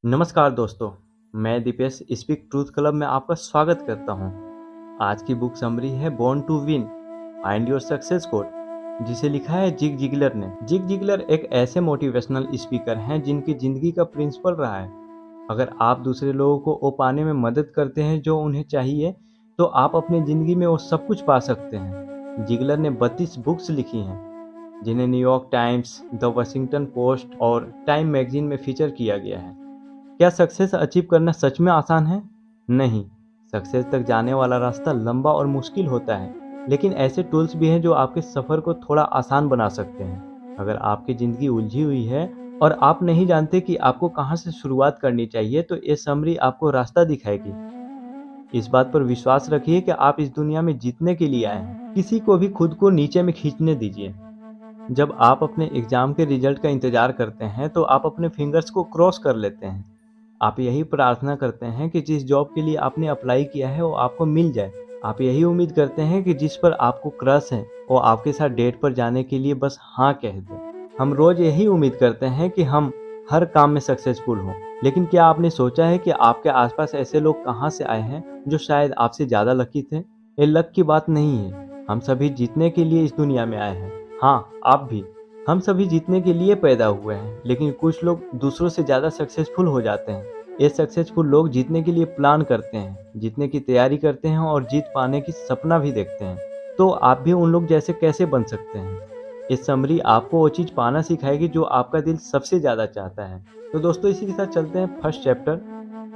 नमस्कार दोस्तों, मैं दीपेश स्पीक ट्रूथ क्लब में आपका स्वागत करता हूं। आज की बुक समरी है born to win find your success code, जिसे लिखा है जिग जिगलर ने। जिग जिगलर एक ऐसे मोटिवेशनल स्पीकर हैं जिनकी जिंदगी का प्रिंसिपल रहा है, अगर आप दूसरे लोगों को वो पाने में मदद करते हैं जो उन्हें चाहिए, तो आप अपनी जिंदगी में वो सब कुछ पा सकते हैं। जिगलर ने 32 बुक्स लिखी हैं, जिन्हें New York times, the Washington post और टाइम मैगजीन में फीचर किया गया है। क्या सक्सेस अचीव करना सच में आसान है? नहीं। सक्सेस तक जाने वाला रास्ता लंबा और मुश्किल होता है, लेकिन ऐसे टूल्स भी हैं जो आपके सफ़र को थोड़ा आसान बना सकते हैं। अगर आपकी ज़िंदगी उलझी हुई है और आप नहीं जानते कि आपको कहां से शुरुआत करनी चाहिए, तो ये समरी आपको रास्ता दिखाएगी। इस बात पर विश्वास रखिए कि आप इस दुनिया में जीतने के लिए आए हैं। किसी को भी खुद को नीचे में खींचने दीजिए। जब आप अपने एग्जाम के रिजल्ट का इंतजार करते हैं, तो आप अपने फिंगर्स को क्रॉस कर लेते हैं। आप यही प्रार्थना करते हैं कि जिस जॉब के लिए आपने अप्लाई किया है वो आपको मिल जाए। आप यही उम्मीद करते हैं कि जिस पर आपको क्रश है वो आपके साथ डेट पर जाने के लिए बस हाँ कह दे। हम रोज यही उम्मीद करते हैं कि हम हर काम में सक्सेसफुल हों, लेकिन क्या आपने सोचा है कि आपके आसपास ऐसे लोग कहाँ से आए हैं जो शायद आपसे ज़्यादा लकी थे? ये लक की बात नहीं है। हम सभी जीतने के लिए इस दुनिया में आए हैं। हाँ, आप भी। हम सभी जीतने के लिए पैदा हुए हैं, लेकिन कुछ लोग दूसरों से ज़्यादा सक्सेसफुल हो जाते हैं। ये सक्सेसफुल लोग जीतने के लिए प्लान करते हैं, जीतने की तैयारी करते हैं और जीत पाने की सपना भी देखते हैं। तो आप भी उन लोग जैसे कैसे बन सकते हैं? ये समरी आपको वो चीज़ पाना सिखाएगी जो आपका दिल सबसे ज़्यादा चाहता है। तो दोस्तों, इसी के साथ चलते हैं first chapter,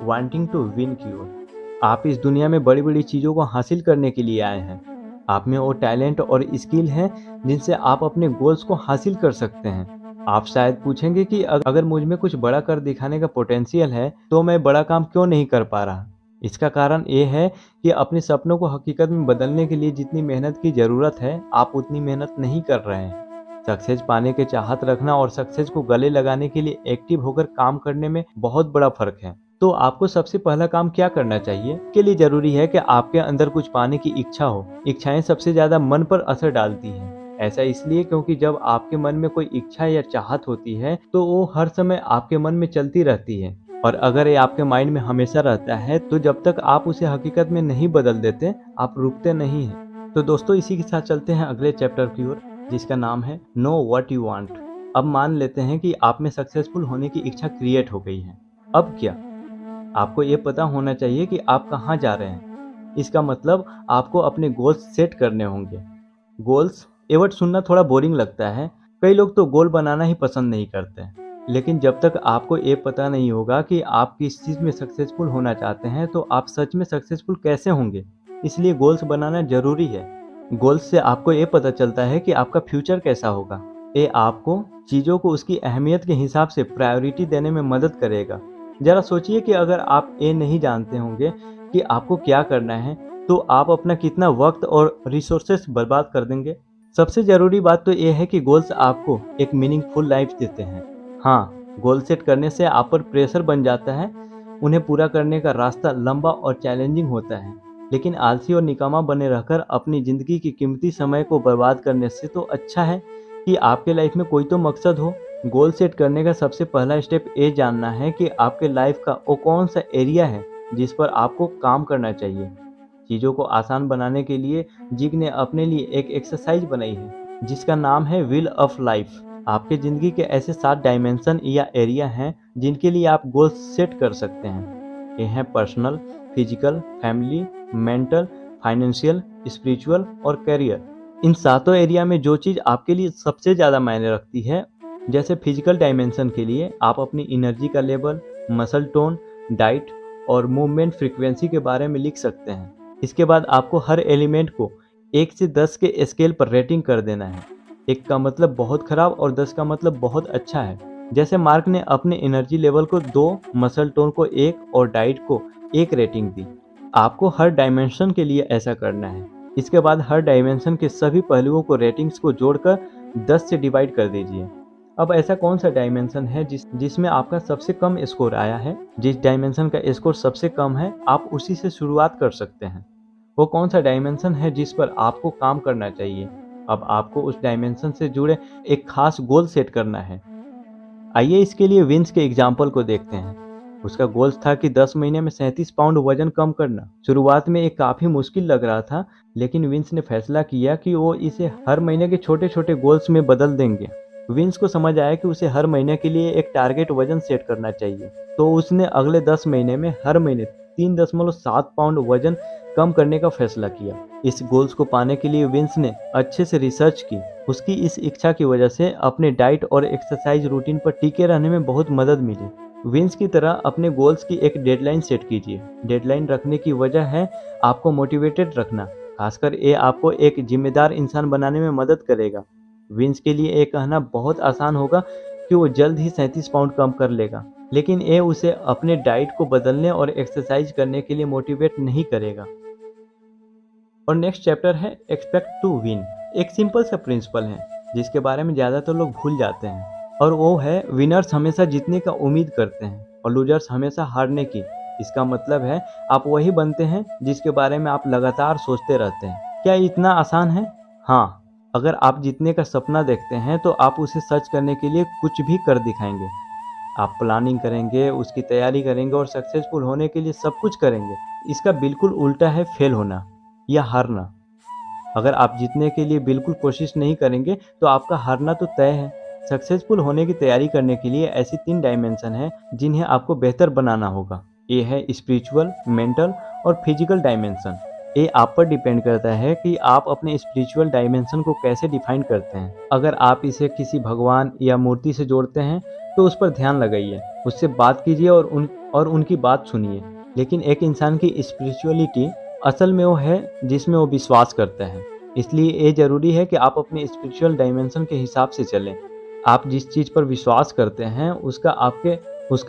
wanting to win की ओर। आप इस दुनिया में बड़ी बड़ी चीज़ों को हासिल करने के लिए आए हैं। आप में वो टैलेंट और स्किल है जिनसे आप अपने गोल्स को हासिल कर सकते हैं। आप शायद पूछेंगे कि अगर मुझ में कुछ बड़ा कर दिखाने का पोटेंशियल है, तो मैं बड़ा काम क्यों नहीं कर पा रहा? इसका कारण ये है कि अपने सपनों को हकीकत में बदलने के लिए जितनी मेहनत की ज़रूरत है, आप उतनी मेहनत नहीं कर रहे हैं। सक्सेस पाने के चाहत रखना और सक्सेस को गले लगाने के लिए एक्टिव होकर काम करने में बहुत बड़ा फर्क है। तो आपको सबसे पहला काम क्या करना चाहिए? इसके लिए जरूरी है कि आपके अंदर कुछ पाने की इच्छा हो। इच्छाएं सबसे ज्यादा मन पर असर डालती हैं। ऐसा इसलिए क्योंकि जब आपके मन में कोई इच्छा या चाहत होती है, तो वो हर समय आपके मन में चलती रहती है। और अगर ये आपके माइंड में हमेशा रहता है, तो जब तक आप उसे हकीकत में नहीं बदल देते, आप रुकते नहीं हैं। तो दोस्तों, इसी के साथ चलते हैं अगले चैप्टर की ओर, जिसका नाम है नो व्हाट यू वांट। अब मान लेते हैं कि आप में सक्सेसफुल होने की इच्छा क्रिएट हो गई है। अब क्या? आपको ये पता होना चाहिए कि आप कहाँ जा रहे हैं। इसका मतलब आपको अपने गोल्स सेट करने होंगे। गोल्स, ये वर्ड सुनना थोड़ा बोरिंग लगता है। कई लोग तो गोल बनाना ही पसंद नहीं करते, लेकिन जब तक आपको ये पता नहीं होगा कि आप किस चीज़ में सक्सेसफुल होना चाहते हैं, तो आप सच में सक्सेसफुल कैसे होंगे? इसलिए गोल्स बनाना जरूरी है। गोल्स से आपको ये पता चलता है कि आपका फ्यूचर कैसा होगा। ये आपको चीज़ों को उसकी अहमियत के हिसाब से प्रायोरिटी देने में मदद करेगा। जरा सोचिए कि अगर आप ये नहीं जानते होंगे कि आपको क्या करना है, तो आप अपना कितना वक्त और रिसोर्सेस बर्बाद कर देंगे। सबसे ज़रूरी बात तो ये है कि गोल्स आपको एक मीनिंगफुल लाइफ देते हैं। हाँ, गोल सेट करने से आप पर प्रेशर बन जाता है। उन्हें पूरा करने का रास्ता लंबा और चैलेंजिंग होता है, लेकिन आलसी और निकम्मा बने रहकर अपनी ज़िंदगी की कीमती समय को बर्बाद करने से तो अच्छा है कि आपके लाइफ में कोई तो मकसद हो। गोल सेट करने का सबसे पहला स्टेप ये जानना है कि आपके लाइफ का वो कौन सा एरिया है जिस पर आपको काम करना चाहिए। चीज़ों को आसान बनाने के लिए जिग ने अपने लिए एक एक्सरसाइज बनाई है, जिसका नाम है व्हील ऑफ लाइफ। आपके ज़िंदगी के ऐसे 7 डायमेंशन या एरिया हैं जिनके लिए आप गोल सेट कर सकते हैं। ये हैं personal, physical, family, mental, financial, spiritual और करियर। इन सातों एरिया में जो चीज़ आपके लिए सबसे ज़्यादा मायने रखती है, जैसे फिजिकल डायमेंशन के लिए आप अपनी एनर्जी का लेवल, मसल टोन, डाइट और मूवमेंट फ्रीक्वेंसी के बारे में लिख सकते हैं। इसके बाद आपको हर एलिमेंट को 1 से 10 के स्केल पर रेटिंग कर देना है। 1 का मतलब बहुत खराब और 10 का मतलब बहुत अच्छा है। जैसे मार्क ने अपने एनर्जी लेवल को 2, मसल टोन को 1 और डाइट को 1 रेटिंग दी। आपको हर डायमेंशन के लिए ऐसा करना है। इसके बाद हर डायमेंशन के सभी पहलुओं को रेटिंग्स को जोड़कर 10 से डिवाइड कर दीजिए। अब ऐसा कौन सा डायमेंशन है जिसमें आपका सबसे कम स्कोर आया है? जिस डायमेंशन का स्कोर सबसे कम है, आप उसी से शुरुआत कर सकते हैं। वो कौन सा डायमेंशन है जिस पर आपको काम करना चाहिए? अब आपको उस डायमेंशन से जुड़े एक खास गोल सेट करना है। आइए इसके लिए विंस के एग्जाम्पल को देखते हैं। उसका गोल्स था कि 10 महीने में 37 पाउंड वजन कम करना। शुरुआत में ये काफ़ी मुश्किल लग रहा था, लेकिन विंस ने फैसला किया कि वो इसे हर महीने के छोटे-छोटे गोल्स में बदल देंगे। विंस को समझ आया कि उसे हर महीने के लिए एक टारगेट वजन सेट करना चाहिए, तो उसने अगले 10 महीने में हर महीने 3.7 पाउंड वजन कम करने का फैसला किया। इस गोल्स को पाने के लिए विंस ने अच्छे से रिसर्च की। उसकी इस इच्छा की वजह से अपने डाइट और एक्सरसाइज रूटीन पर टिके रहने में बहुत मदद मिली। विंस की तरह अपने गोल्स की एक डेडलाइन सेट कीजिए। डेडलाइन रखने की वजह है आपको मोटिवेटेड रखना, खासकर ये आपको एक जिम्मेदार इंसान बनाने में मदद करेगा। विंस के लिए ये कहना बहुत आसान होगा कि वो जल्द ही 37 पाउंड कम कर लेगा, लेकिन ये उसे अपने डाइट को बदलने और एक्सरसाइज करने के लिए मोटिवेट नहीं करेगा। और नेक्स्ट चैप्टर है एक्सपेक्ट टू विन। एक सिंपल सा प्रिंसिपल है जिसके बारे में ज़्यादातर लोग भूल जाते हैं, और वो है विनर्स हमेशा जीतने का उम्मीद करते हैं और लूजर्स हमेशा हारने की। इसका मतलब है आप वही बनते हैं जिसके बारे में आप लगातार सोचते रहते हैं। क्या इतना आसान है? हाँ, अगर आप जीतने का सपना देखते हैं तो आप उसे सच करने के लिए कुछ भी कर दिखाएंगे। आप प्लानिंग करेंगे, उसकी तैयारी करेंगे और सक्सेसफुल होने के लिए सब कुछ करेंगे। इसका बिल्कुल उल्टा है फेल होना या हारना। अगर आप जीतने के लिए बिल्कुल कोशिश नहीं करेंगे तो आपका हारना तो तय है। सक्सेसफुल होने की तैयारी करने के लिए ऐसी 3 डायमेंशन हैं जिन्हें आपको बेहतर बनाना होगा। ये है स्पिरिचुअल, मेंटल और फिजिकल डायमेंशन। ये आप पर डिपेंड करता है कि आप अपने स्पिरिचुअल डायमेंशन को कैसे डिफाइन करते हैं। अगर आप इसे किसी भगवान या मूर्ति से जोड़ते हैं तो उस पर ध्यान लगाइए, उससे बात कीजिए और उनकी बात सुनिए। लेकिन एक इंसान की स्पिरिचुअलिटी असल में वो है जिसमें वो विश्वास करता है। इसलिए ये जरूरी है कि आप अपने स्पिरिचुअल डायमेंशन के हिसाब से चलें। आप जिस चीज़ पर विश्वास करते हैं उसका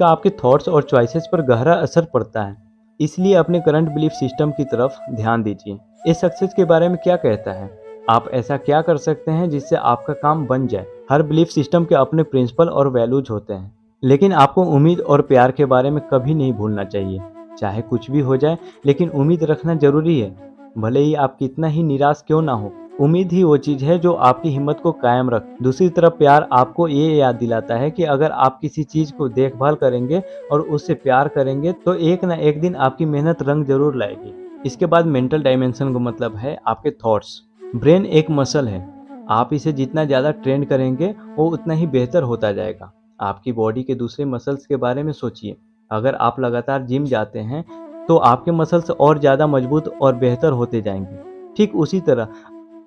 आपके थॉट्स और चॉइसेस पर गहरा असर पड़ता है। इसलिए अपने करंट बिलीफ सिस्टम की तरफ ध्यान दीजिए। इस सक्सेस के बारे में क्या कहता है? आप ऐसा क्या कर सकते हैं जिससे आपका काम बन जाए? हर बिलीफ सिस्टम के अपने प्रिंसिपल और वैल्यूज होते हैं, लेकिन आपको उम्मीद और प्यार के बारे में कभी नहीं भूलना चाहिए। चाहे कुछ भी हो जाए, लेकिन उम्मीद रखना जरूरी है, भले ही आप कितना ही निराश क्यों ना हो। उम्मीद ही वो चीज़ है जो आपकी हिम्मत को कायम रख। दूसरी तरफ प्यार आपको ये याद दिलाता है कि अगर आप किसी चीज़ को देखभाल करेंगे और उससे प्यार करेंगे तो एक ना एक दिन आपकी मेहनत रंग जरूर लाएगी। इसके बाद मेंटल डायमेंशन का मतलब है आपके थॉट्स। ब्रेन एक मसल है, आप इसे जितना ज़्यादा ट्रेन करेंगे वो उतना ही बेहतर होता जाएगा। आपकी बॉडी के दूसरे मसल्स के बारे में सोचिए। अगर आप लगातार जिम जाते हैं तो आपके मसल्स और ज़्यादा मजबूत और बेहतर होते जाएंगे। ठीक उसी तरह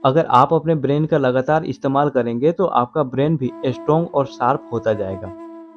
अगर आप अपने ब्रेन का लगातार इस्तेमाल करेंगे तो आपका ब्रेन भी स्ट्रॉन्ग और शार्प होता जाएगा।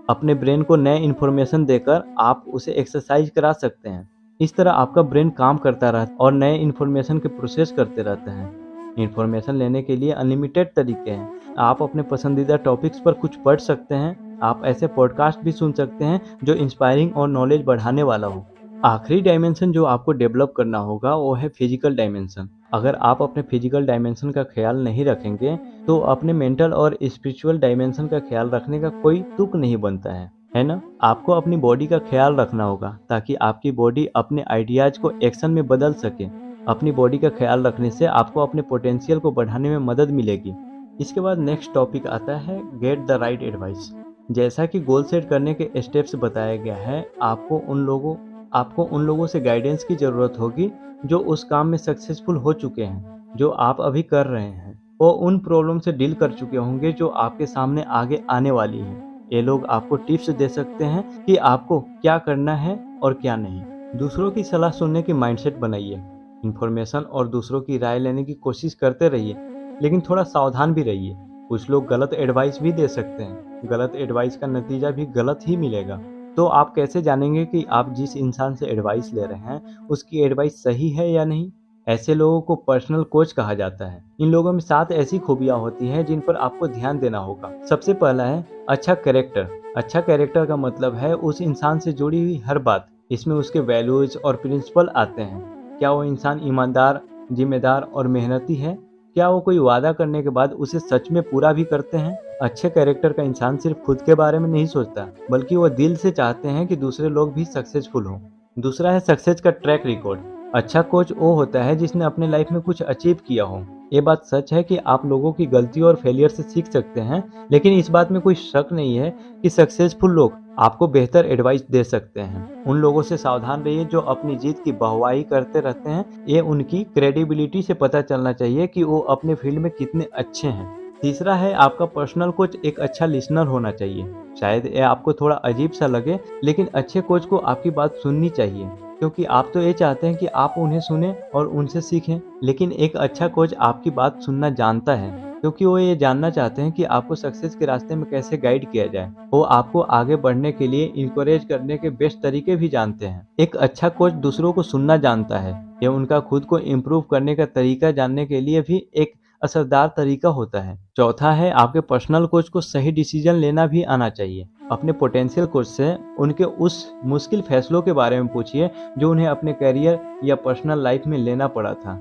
अपने ब्रेन को नए इन्फॉर्मेशन देकर आप उसे एक्सरसाइज करा सकते हैं। इस तरह आपका ब्रेन काम करता रहता है और नए इन्फॉर्मेशन के प्रोसेस करते रहते हैं। इन्फॉर्मेशन लेने के लिए अनलिमिटेड तरीके हैं। आप अपने पसंदीदा टॉपिक्स पर कुछ पढ़ सकते हैं। आप ऐसे पॉडकास्ट भी सुन सकते हैं जो इंस्पायरिंग और नॉलेज बढ़ाने वाला हो। आखिरी डायमेंशन जो आपको डेवलप करना होगा वो है फिजिकल डायमेंशन। अगर आप अपने फिजिकल डायमेंशन का ख्याल नहीं रखेंगे तो अपने मेंटल और स्पिरिचुअल डायमेंशन का ख्याल रखने का कोई तुक नहीं बनता है ना? आपको अपनी बॉडी का ख्याल रखना होगा ताकि आपकी बॉडी अपने आइडियाज को एक्शन में बदल सके। अपनी बॉडी का ख्याल रखने से आपको अपने पोटेंशियल को बढ़ाने में मदद मिलेगी। इसके बाद नेक्स्ट टॉपिक आता है गेट द राइट एडवाइस। जैसा कि गोल सेट करने के स्टेप्स बताया गया है, आपको उन लोगों से गाइडेंस की ज़रूरत होगी जो उस काम में सक्सेसफुल हो चुके हैं जो आप अभी कर रहे हैं। वो उन प्रॉब्लम से डील कर चुके होंगे जो आपके सामने आगे आने वाली है। ये लोग आपको टिप्स दे सकते हैं कि आपको क्या करना है और क्या नहीं। दूसरों की सलाह सुनने की माइंडसेट बनाइए। इन्फॉर्मेशन और दूसरों की राय लेने की कोशिश करते रहिए, लेकिन थोड़ा सावधान भी रहिए। कुछ लोग गलत एडवाइस भी दे सकते हैं। गलत एडवाइस का नतीजा भी गलत ही मिलेगा। तो आप कैसे जानेंगे कि आप जिस इंसान से एडवाइस ले रहे हैं उसकी एडवाइस सही है या नहीं? ऐसे लोगों को पर्सनल कोच कहा जाता है। इन लोगों में 7 ऐसी खूबियां होती हैं जिन पर आपको ध्यान देना होगा। सबसे पहला है अच्छा कैरेक्टर। अच्छा कैरेक्टर का मतलब है उस इंसान से जुड़ी हुई हर बात। इसमें उसके वैल्यूज और प्रिंसिपल आते हैं। क्या वो इंसान ईमानदार, जिम्मेदार और मेहनती है? क्या वो कोई वादा करने के बाद उसे सच में पूरा भी करते हैं? अच्छे कैरेक्टर का इंसान सिर्फ खुद के बारे में नहीं सोचता, बल्कि वो दिल से चाहते हैं कि दूसरे लोग भी सक्सेसफुल हों। दूसरा है सक्सेस का ट्रैक रिकॉर्ड। अच्छा कोच वो होता है जिसने अपने लाइफ में कुछ अचीव किया हो। ये बात सच है कि आप लोगों की गलती और फेलियर से सीख सकते हैं, लेकिन इस बात में कोई शक नहीं है कि सक्सेसफुल लोग आपको बेहतर एडवाइस दे सकते हैं। उन लोगों से सावधान रहिए जो अपनी जीत की वाहवाही करते रहते हैं। ये उनकी क्रेडिबिलिटी से पता चलना चाहिए कि वो अपने फील्ड में कितने अच्छे हैं। तीसरा है, आपका पर्सनल कोच एक अच्छा लिसनर होना चाहिए। शायद ये आपको थोड़ा अजीब सा लगे, लेकिन अच्छे कोच को आपकी बात सुननी चाहिए, क्योंकि आप तो ये चाहते हैं कि आप उन्हें सुने और उनसे सीखें। लेकिन एक अच्छा कोच आपकी बात सुनना जानता है, क्योंकि वो ये जानना चाहते हैं कि आपको सक्सेस के रास्ते में कैसे गाइड किया जाए। वो आपको आगे बढ़ने के लिए इंकरेज करने के बेस्ट तरीके भी जानते हैं। एक अच्छा कोच दूसरों को सुनना जानता है। ये उनका खुद को इम्प्रूव करने का तरीका जानने के लिए भी एक असरदार तरीका होता है। चौथा है, आपके पर्सनल कोच को सही डिसीजन लेना भी आना चाहिए। अपने पोटेंशियल कोच से उनके उस मुश्किल फैसलों के बारे में पूछिए जो उन्हें अपने करियर या पर्सनल लाइफ में लेना पड़ा था।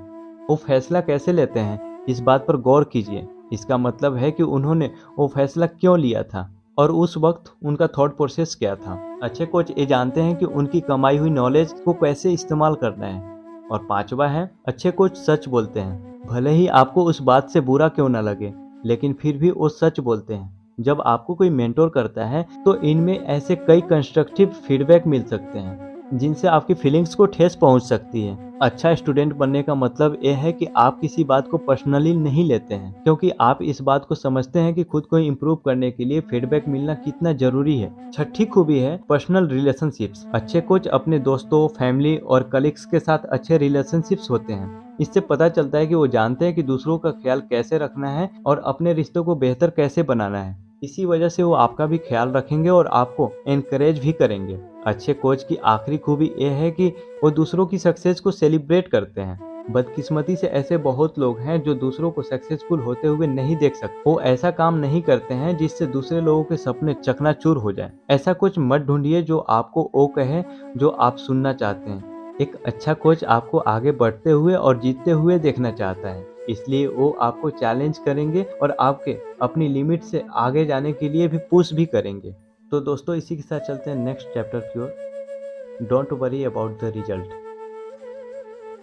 वो फैसला कैसे लेते हैं, इस बात पर गौर कीजिए। इसका मतलब है कि उन्होंने वो फैसला क्यों लिया था और उस वक्त उनका थॉट प्रोसेस क्या था। अच्छे कोच ये जानते हैं कि उनकी कमाई हुई नॉलेज को कैसे इस्तेमाल करना है। और पांचवा है, अच्छे कोच सच बोलते हैं। भले ही आपको उस बात से बुरा क्यों ना लगे, लेकिन फिर भी वो सच बोलते हैं। जब आपको कोई मेंटोर करता है तो इनमें ऐसे कई कंस्ट्रक्टिव फीडबैक मिल सकते हैं जिनसे आपकी फीलिंग्स को ठेस पहुंच सकती है। अच्छा स्टूडेंट बनने का मतलब यह है कि आप किसी बात को पर्सनली नहीं लेते हैं, क्योंकि आप इस बात को समझते हैं कि खुद को इम्प्रूव करने के लिए फीडबैक मिलना कितना जरूरी है। छठी खूबी है पर्सनल रिलेशनशिप्स। अच्छे कोच अपने दोस्तों, फैमिली और कलीग्स के साथ अच्छे रिलेशनशिप्स होते हैं। इससे पता चलता है कि वो जानते हैं कि दूसरों का ख्याल कैसे रखना है और अपने रिश्तों को बेहतर कैसे बनाना है। इसी वजह से वो आपका भी ख्याल रखेंगे और आपको एनकरेज भी करेंगे। अच्छे कोच की आखिरी खूबी यह है कि वो दूसरों की सक्सेस को सेलिब्रेट करते हैं। बदकिस्मती से ऐसे बहुत लोग हैं जो दूसरों को सक्सेसफुल होते हुए नहीं देख सकते। वो ऐसा काम नहीं करते हैं जिससे दूसरे लोगों के सपने चकनाचूर हो जाएं। ऐसा कुछ मत ढूंढिए जो आपको वो कहे जो आप सुनना चाहते हैं। एक अच्छा कोच आपको आगे बढ़ते हुए और जीतते हुए देखना चाहता है, इसलिए वो आपको चैलेंज करेंगे और आपके अपनी लिमिट से आगे जाने के लिए भी पुश भी करेंगे। तो दोस्तों, इसी के साथ चलते हैं नेक्स्ट चैप्टर की ओर। Don't worry about the result.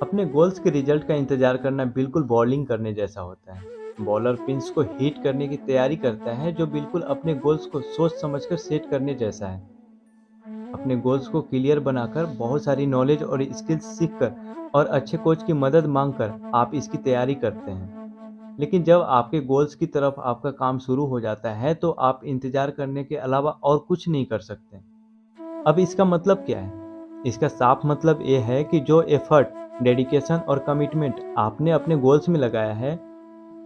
अपने गोल्स के रिजल्ट का इंतजार करना बिल्कुल बॉलिंग करने जैसा होता है। बॉलर पिंस को हिट करने की तैयारी करता है, जो बिल्कुल अपने गोल्स को सोच समझकर सेट करने जैसा है। अपने गोल्स को क्लियर बनाकर, बहुत सारी नॉलेज और स्किल्स सीखकर और अच्छे कोच की मदद मांगकर आप इसकी तैयारी करते हैं। लेकिन जब आपके गोल्स की तरफ आपका काम शुरू हो जाता है तो आप इंतजार करने के अलावा और कुछ नहीं कर सकते। अब इसका मतलब क्या है? इसका साफ मतलब ये है कि जो एफर्ट, डेडिकेशन और कमिटमेंट आपने अपने गोल्स में लगाया है,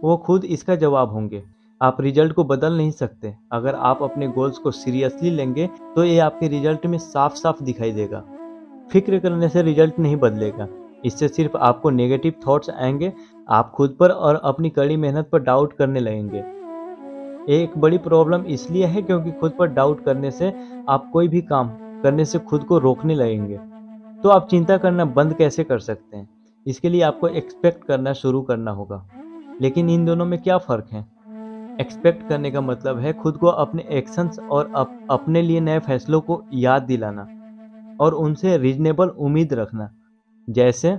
वो खुद इसका जवाब होंगे। आप रिजल्ट को बदल नहीं सकते। अगर आप अपने गोल्स को सीरियसली लेंगे तो ये आपके रिजल्ट में साफ साफ दिखाई देगा। फिक्र करने से रिजल्ट नहीं बदलेगा, इससे सिर्फ आपको नेगेटिव थॉट्स आएंगे। आप खुद पर और अपनी कड़ी मेहनत पर डाउट करने लगेंगे। एक बड़ी प्रॉब्लम इसलिए है क्योंकि खुद पर डाउट करने से आप कोई भी काम करने से खुद को रोकने लगेंगे। तो आप चिंता करना बंद कैसे कर सकते हैं? इसके लिए आपको एक्सपेक्ट करना शुरू करना होगा। लेकिन इन दोनों में क्या फ़र्क है? एक्सपेक्ट करने का मतलब है खुद को अपने एक्शंस और अपने लिए नए फैसलों को याद दिलाना और उनसे रीजनेबल उम्मीद रखना। जैसे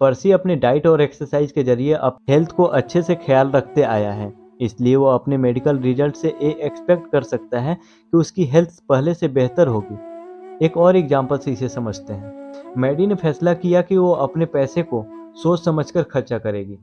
पर्सी अपने डाइट और एक्सरसाइज के जरिए अब हेल्थ को अच्छे से ख्याल रखते आया है, इसलिए वो अपने मेडिकल रिजल्ट से ये एक्सपेक्ट कर सकता है कि उसकी हेल्थ पहले से बेहतर होगी। एक और एग्जाम्पल से इसे समझते हैं। मैडी ने फैसला किया कि वो अपने पैसे को सोच समझकर खर्चा करेगी।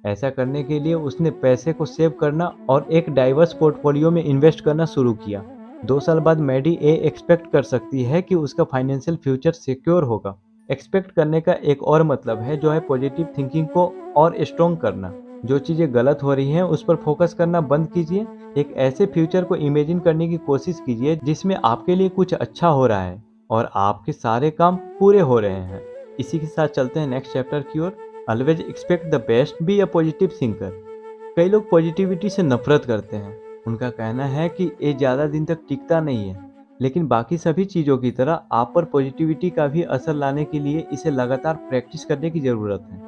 ऐसा करने के लिए उसने पैसे को सेव करना और एक डाइवर्स पोर्टफोलियो में इन्वेस्ट करना शुरू किया। 2 साल बाद मैडी ये एक्सपेक्ट कर सकती है कि उसका फाइनेंशियल फ्यूचर सिक्योर होगा। एक्सपेक्ट करने का एक और मतलब है जो है पॉजिटिव थिंकिंग को और स्ट्रॉन्ग करना। जो चीज़ें गलत हो रही हैं उस पर फोकस करना बंद कीजिए। एक ऐसे फ्यूचर को इमेजिन करने की कोशिश कीजिए जिसमें आपके लिए कुछ अच्छा हो रहा है और आपके सारे काम पूरे हो रहे हैं। इसी के साथ चलते हैं नेक्स्ट चैप्टर की ओर। Always expect the best, be a positive thinker. कई लोग पॉजिटिविटी से नफरत करते हैं। उनका कहना है कि ये ज़्यादा दिन तक टिकता नहीं है, लेकिन बाकी सभी चीज़ों की तरह आप पर पॉजिटिविटी का भी असर लाने के लिए इसे लगातार प्रैक्टिस करने की ज़रूरत है।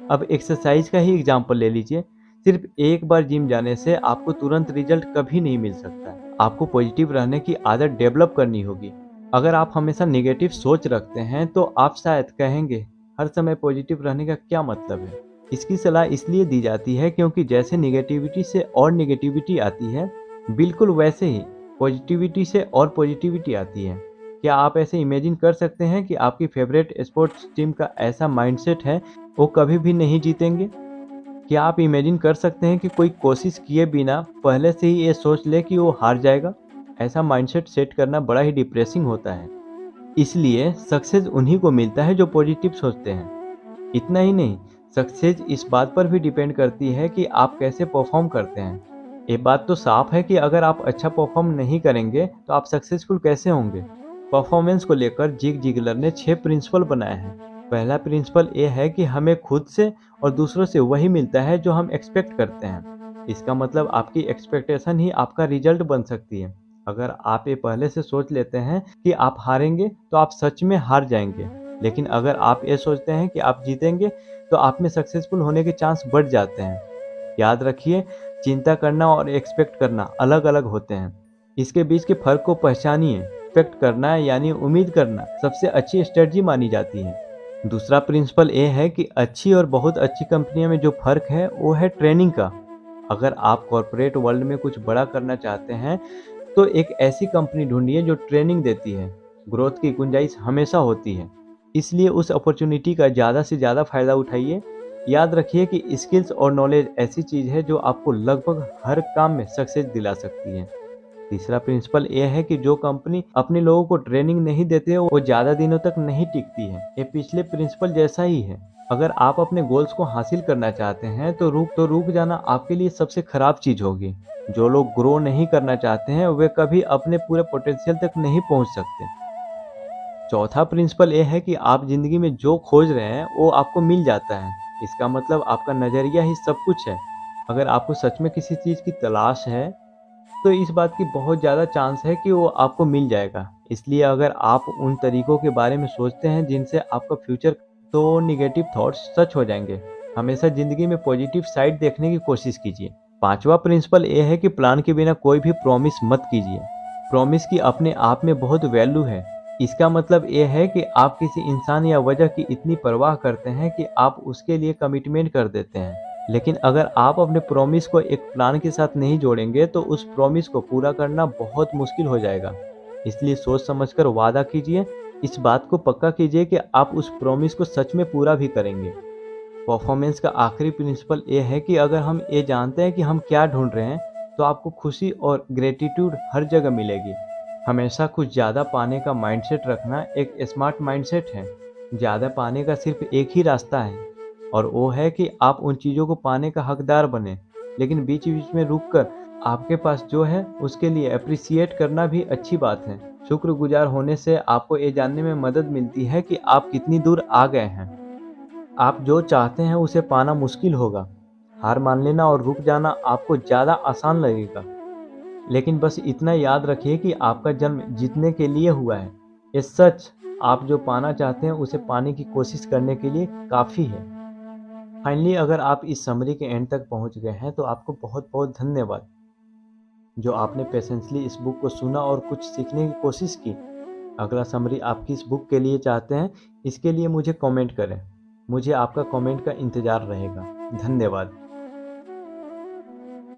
अब एक्सरसाइज का ही एग्जाम्पल ले लीजिए। सिर्फ एक बार जिम जाने से आपको तुरंत रिजल्ट कभी नहीं मिल सकता है। आपको पॉजिटिव रहने की आदत डेवलप करनी होगी। अगर आप हमेशा नेगेटिव सोच रखते हैं तो आप शायद कहेंगे, हर समय पॉजिटिव रहने का क्या मतलब है? इसकी सलाह इसलिए दी जाती है क्योंकि जैसे निगेटिविटी से और निगेटिविटी आती है, बिल्कुल वैसे ही पॉजिटिविटी से और पॉजिटिविटी आती है। क्या आप ऐसे इमेजिन कर सकते हैं कि आपकी फेवरेट स्पोर्ट्स टीम का ऐसा माइंडसेट है, वो कभी भी नहीं जीतेंगे? क्या आप इमेजिन कर सकते हैं कि कोई कोशिश किए बिना पहले से ही ये सोच ले कि वो हार जाएगा? ऐसा माइंडसेट सेट करना बड़ा ही डिप्रेसिंग होता है। इसलिए सक्सेस उन्हीं को मिलता है जो पॉजिटिव सोचते हैं। इतना ही नहीं, सक्सेस इस बात पर भी डिपेंड करती है कि आप कैसे परफॉर्म करते हैं। ये बात तो साफ है कि अगर आप अच्छा परफॉर्म नहीं करेंगे तो आप सक्सेसफुल कैसे होंगे। परफॉर्मेंस को लेकर जिग जिगलर ने 6 प्रिंसिपल बनाए हैं। पहला प्रिंसिपल ये है कि हमें खुद से और दूसरों से वही मिलता है जो हम एक्सपेक्ट करते हैं। इसका मतलब आपकी एक्सपेक्टेशन ही आपका रिजल्ट बन सकती है। अगर आप ये पहले से सोच लेते हैं कि आप हारेंगे तो आप सच में हार जाएंगे। लेकिन अगर आप ये सोचते हैं कि आप जीतेंगे तो आप में सक्सेसफुल होने के चांस बढ़ जाते हैं। याद रखिए, चिंता करना और एक्सपेक्ट करना अलग अलग होते हैं। इसके बीच के फर्क को पहचानिए। एक्सपेक्ट करना यानी उम्मीद करना सबसे अच्छी स्ट्रेटजी मानी जाती है। दूसरा प्रिंसिपल ये है कि अच्छी और बहुत अच्छी कंपनियों में जो फर्क है वो है ट्रेनिंग का। अगर आप कॉरपोरेट वर्ल्ड में कुछ बड़ा करना चाहते हैं तो एक ऐसी कंपनी ढूंढिए जो ट्रेनिंग देती है। ग्रोथ की गुंजाइश हमेशा होती है, इसलिए उस अपॉर्चुनिटी का ज़्यादा से ज़्यादा फायदा उठाइए। याद रखिए कि स्किल्स और नॉलेज ऐसी चीज़ है जो आपको लगभग हर काम में सक्सेस दिला सकती है। तीसरा प्रिंसिपल ये है कि जो कंपनी अपने लोगों को ट्रेनिंग नहीं देते वो ज़्यादा दिनों तक नहीं टिकती है। ये पिछले प्रिंसिपल जैसा ही है। अगर आप अपने गोल्स को हासिल करना चाहते हैं तो रुक जाना आपके लिए सबसे खराब चीज़ होगी। जो लोग ग्रो नहीं करना चाहते हैं वे कभी अपने पूरे पोटेंशियल तक नहीं पहुंच सकते। चौथा प्रिंसिपल ये है कि आप जिंदगी में जो खोज रहे हैं वो आपको मिल जाता है। इसका मतलब आपका नज़रिया ही सब कुछ है। अगर आपको सच में किसी चीज़ की तलाश है तो इस बात की बहुत ज़्यादा चांस है कि वो आपको मिल जाएगा। इसलिए अगर आप उन तरीकों के बारे में सोचते हैं जिनसे आपका फ्यूचर, तो निगेटिव थॉट्स सच हो जाएंगे। हमेशा ज़िंदगी में पॉजिटिव साइड देखने की कोशिश कीजिए। पांचवा प्रिंसिपल ये है कि प्लान के बिना कोई भी प्रॉमिस मत कीजिए। प्रॉमिस की अपने आप में बहुत वैल्यू है। इसका मतलब ये है कि आप किसी इंसान या वजह की इतनी परवाह करते हैं कि आप उसके लिए कमिटमेंट कर देते हैं। लेकिन अगर आप अपने प्रॉमिस को एक प्लान के साथ नहीं जोड़ेंगे तो उस प्रॉमिस को पूरा करना बहुत मुश्किल हो जाएगा। इसलिए सोच समझकर वादा कीजिए। इस बात को पक्का कीजिए कि आप उस प्रॉमिस को सच में पूरा भी करेंगे। परफॉर्मेंस का आखिरी प्रिंसिपल ये है कि अगर हम ये जानते हैं कि हम क्या ढूंढ रहे हैं तो आपको खुशी और ग्रेटिट्यूड हर जगह मिलेगी। हमेशा कुछ ज़्यादा पाने का माइंडसेट रखना एक स्मार्ट माइंडसेट है। ज़्यादा पाने का सिर्फ एक ही रास्ता है और वो है कि आप उन चीज़ों को पाने का हकदार बने। लेकिन बीच बीच में रुककर आपके पास जो है उसके लिए अप्रिसिएट करना भी अच्छी बात है। शुक्रगुजार होने से आपको ये जानने में मदद मिलती है कि आप कितनी दूर आ गए हैं। आप जो चाहते हैं उसे पाना मुश्किल होगा। हार मान लेना और रुक जाना आपको ज़्यादा आसान लगेगा। लेकिन बस इतना याद रखिए कि आपका जन्म जीतने के लिए हुआ है। ये सच, आप जो पाना चाहते हैं उसे पाने की कोशिश करने के लिए काफ़ी है। फाइनली, अगर आप इस समरी के एंड तक पहुंच गए हैं तो आपको बहुत बहुत धन्यवाद, जो आपने पेशेंसली इस बुक को सुना और कुछ सीखने की कोशिश की। अगला समरी आप किस बुक के लिए चाहते हैं, इसके लिए मुझे कमेंट करें। मुझे आपका कमेंट का इंतज़ार रहेगा। धन्यवाद।